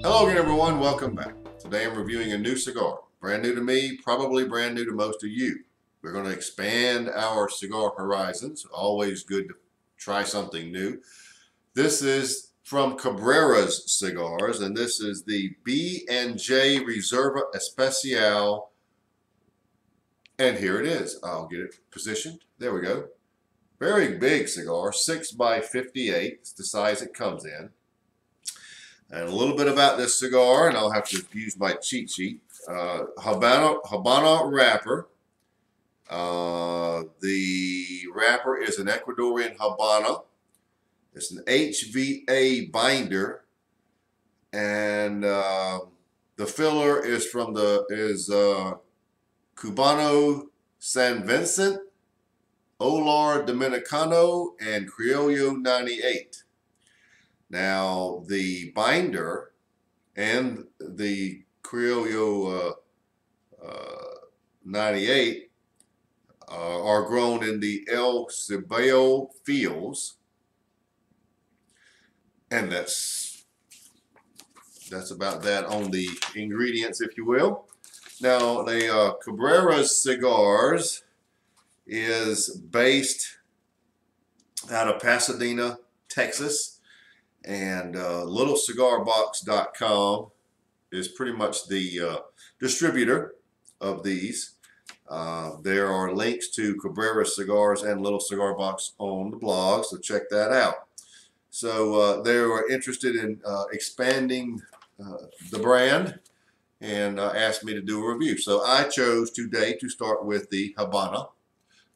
Hello again, everyone. Welcome back. Today I'm reviewing a new cigar. Brand new to me, probably brand new to most of you. We're going to expand our cigar horizons. Always good to try something new. This is from Cabrera's Cigars, and this is the B&J Reserva Especial. And here it is. I'll get it positioned. There we go. Very big cigar, 6x58. It's the size it comes in. And a little bit about this cigar, and I'll have to use my cheat sheet. Habana wrapper. The wrapper is an Ecuadorian Habana. It's an HVA binder, and the filler is from Cubano San Vincent, Olar Dominicano, and Criollo 98. Now, the binder and the Criollo 98 are grown in the El Cibao fields, and that's about that on the ingredients, if you will. Now, the Cabrera's Cigars is based out of Pasadena, Texas. And littlecigarbox.com is pretty much the distributor of these. There are links to Cabrera Cigars and Little Cigar Box on the blog, so check that out. So they were interested in expanding the brand and asked me to do a review. So I chose today to start with the Habana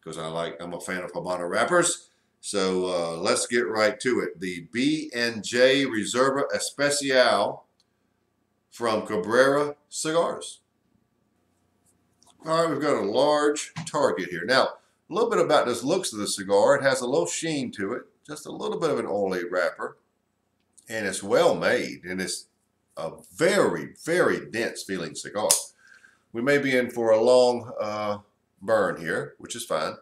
because I'm a fan of Habana wrappers. So let's get right to it. The B&J Reserva Especial from Cabrera Cigars. All right, we've got a large target here. Now, a little bit about this looks of the cigar. It has a little sheen to it, just a little bit of an oily wrapper, and it's well made, and it's a very, very dense feeling cigar. We may be in for a long burn here, which is fine.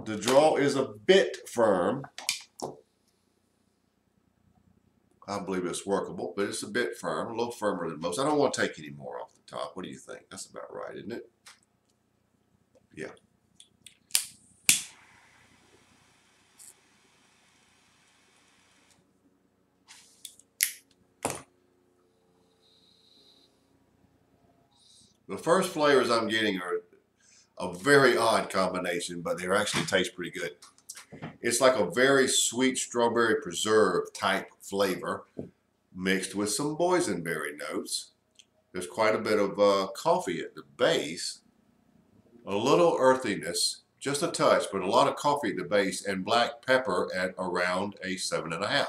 The draw is a bit firm. I believe it's workable, but it's a bit firm, a little firmer than most. I don't want to take any more off the top. What do you think? That's about right, isn't it? Yeah. The first flavors I'm getting are a very odd combination, but they actually taste pretty good. It's like a very sweet strawberry preserve type flavor mixed with some boysenberry notes. There's quite a bit of coffee at the base, a little earthiness, just a touch, but a lot of coffee at the base, and black pepper at around a 7.5.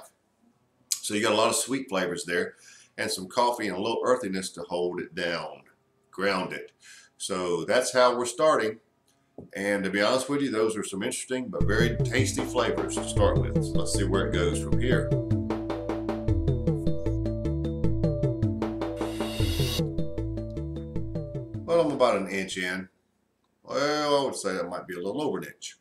So you got a lot of sweet flavors there and some coffee and a little earthiness to hold it down, ground it. So that's how we're starting, and to be honest with you, those are some interesting but very tasty flavors to start with. So let's see where it goes from here. Well, I'm about an inch in. Well, I would say that might be a little over an inch.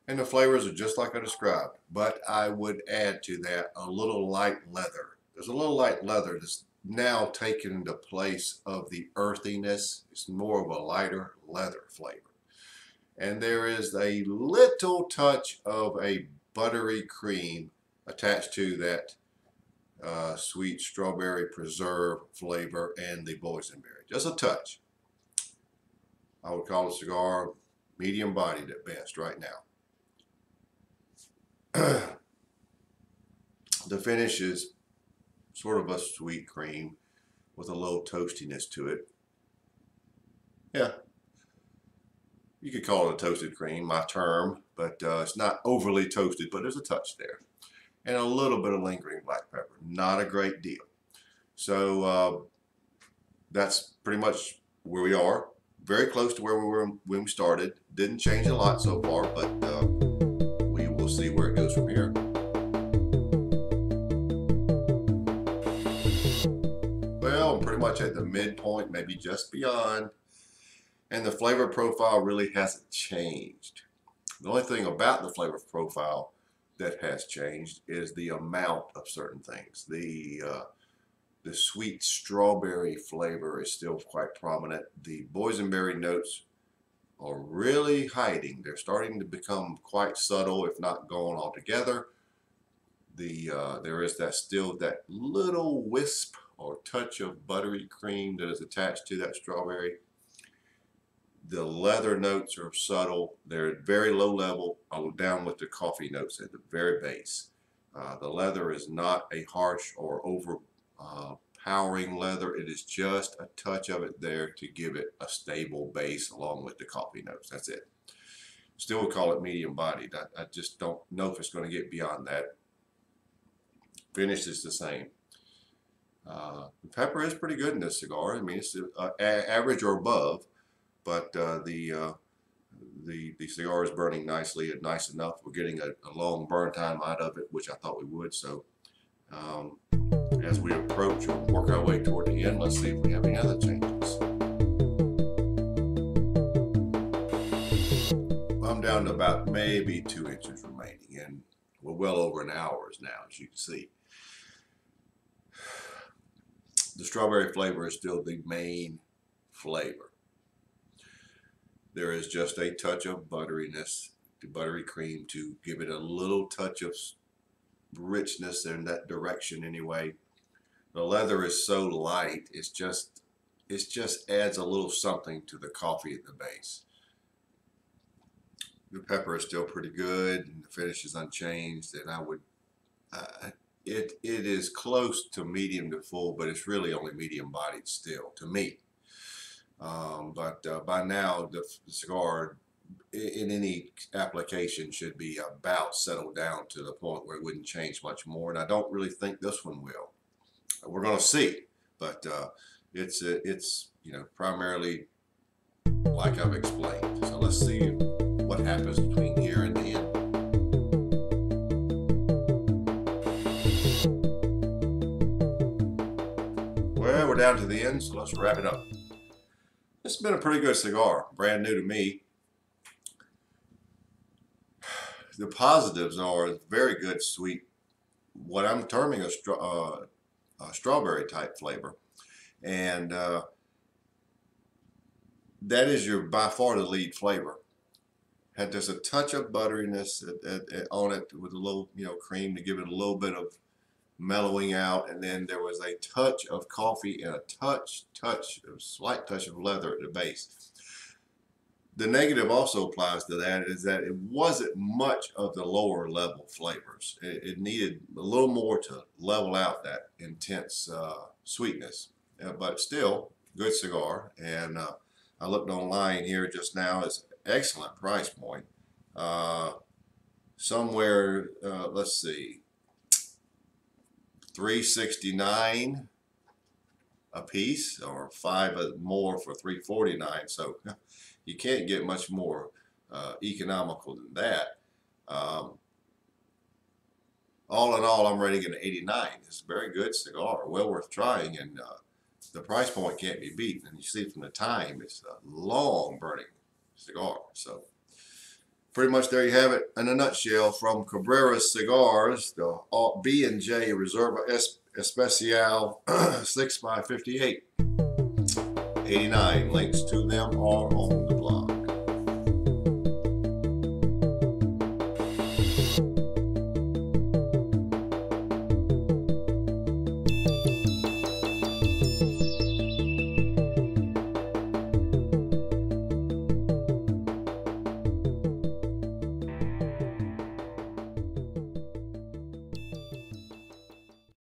And the flavors are just like I described, but I would add to that a little light leather. There's a little light leather that's now taken the place of the earthiness. It's more of a lighter leather flavor. And there is a little touch of a buttery cream attached to that sweet strawberry preserve flavor and the boysenberry. Just a touch. I would call the cigar medium bodied at best right now. The finish is sort of a sweet cream with a little toastiness to it. Yeah, you could call it a toasted cream, my term, but it's not overly toasted, but there's a touch there. And a little bit of lingering black pepper, not a great deal. So that's pretty much where we are. Very close to where we were when we started. Didn't change a lot so far, but we will see where it goes from here. Well, I'm pretty much at the midpoint, maybe just beyond, and the flavor profile really hasn't changed. The only thing about the flavor profile that has changed is the amount of certain things. The sweet strawberry flavor is still quite prominent. The boysenberry notes are really hiding. They're starting to become quite subtle, if not gone altogether. There is still that little wisp or touch of buttery cream that is attached to that strawberry. The leather notes are subtle. They're at very low level, down with the coffee notes at the very base. The leather is not a harsh or overpowering leather. It is just a touch of it there to give it a stable base along with the coffee notes. That's it. Still would call it medium bodied. I just don't know if it's going to get beyond that. Finish is the same. The pepper is pretty good in this cigar. I mean, it's average or above. But the cigar is burning nicely and nice enough. We're getting a long burn time out of it, which I thought we would. So as we approach or work our way toward the end, let's see if we have any other changes. I'm down to about maybe 2 inches remaining, and we're well over an hour now, as you can see. The strawberry flavor is still the main flavor. There is just a touch of butteriness, the buttery cream, to give it a little touch of richness in that direction anyway. The leather is so light, it just adds a little something to the coffee at the base. The pepper is still pretty good, and the finish is unchanged, and I would, it is close to medium to full, but it's really only medium bodied still, to me. But by now, the cigar in any application should be about settled down to the point where it wouldn't change much more, and I don't really think this one will. We're going to see, but it's primarily like I've explained. So let's see what happens between here and the end. Well, we're down to the end, so let's wrap it up. This has been a pretty good cigar, brand new to me. The positives are very good, sweet, what I'm terming a strawberry type flavor, and that is by far the lead flavor. Had just a touch of butteriness on it with a little cream to give it a little bit of mellowing out, and then there was a touch of coffee and a slight touch of leather at the base. The negative also applies to that, is that it wasn't much of the lower level flavors. It needed a little more to level out that intense sweetness, but still good cigar. And I looked online here just now. It's excellent price point, somewhere let's see, $3.69 a piece, or 5 more for $3.49. So you can't get much more economical than that. All in all, I'm rating it an 89. It's a very good cigar, well worth trying, and the price point can't be beat. And you see from the time, it's a long burning cigar. So pretty much there you have it in a nutshell from Cabrera Cigars, the B&J Reserva Especial 6x58. 89. Links to them are on the blog.